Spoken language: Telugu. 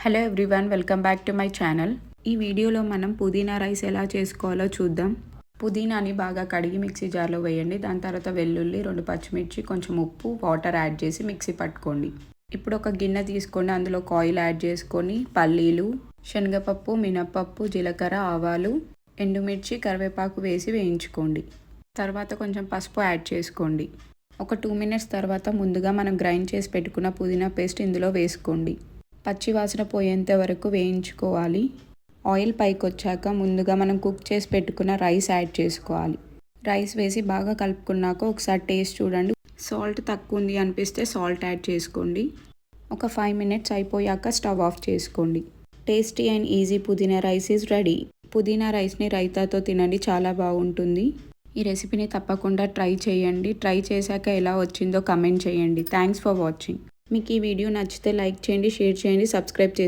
Hello everyone, welcome back to my channel. ఈ వీడియోలో మనం పుదీనా రైస్ ఎలా చేసుకోవాలో చూద్దాం. పుదీనాని బాగా కడిగి మిక్సీ జార్లో వేయండి. దాని తర్వాత వెల్లుల్లి, 2 పచ్చిమిర్చి, కొంచెం ఉప్పు, వాటర్ యాడ్ చేసి మిక్సీ పట్టుకోండి. ఇప్పుడు ఒక గిన్నె తీసుకోండి. అందులో ఆయిల్ యాడ్ చేసుకొని పల్లీలు, శనగపప్పు, మినపప్పు, జీలకర్ర, ఆవాలు, ఎండుమిర్చి, కరివేపాకు వేసి వేయించుకోండి. తర్వాత కొంచెం పసుపు యాడ్ చేసుకోండి. ఒక 2 మినిట్స్ తర్వాత ముందుగా మనం గ్రైండ్ చేసి పెట్టుకున్న పుదీనా పేస్ట్ ఇందులో వేసుకోండి. పచ్చి వాసన పోయేంత వరకు వేయించుకోవాలి. ఆయిల్ పైకి వచ్చాక ముందుగా మనం కుక్ చేసి పెట్టుకున్న రైస్ యాడ్ చేసుకోవాలి. రైస్ వేసి బాగా కలుపుకున్నాక ఒకసారి టేస్ట్ చూడండి. సాల్ట్ తక్కువ ఉంది అనిపిస్తే సాల్ట్ యాడ్ చేసుకోండి. ఒక 5 మినిట్స్ అయిపోయాక స్టవ్ ఆఫ్ చేసుకోండి. టేస్టీ అండ్ ఈజీ పుదీనా రైస్ ఈజ్ రెడీ. పుదీనా రైస్ని రైతాతో తినండి, చాలా బాగుంటుంది. ఈ రెసిపీని తప్పకుండా ట్రై చేయండి. ట్రై చేశాక ఎలా వచ్చిందో కమెంట్ చేయండి. Thanks for watching. మీకు ఈ వీడియో నచ్చితే లైక్ చేయండి, షేర్ చేయండి, సబ్స్క్రైబ్ చేసుకోండి.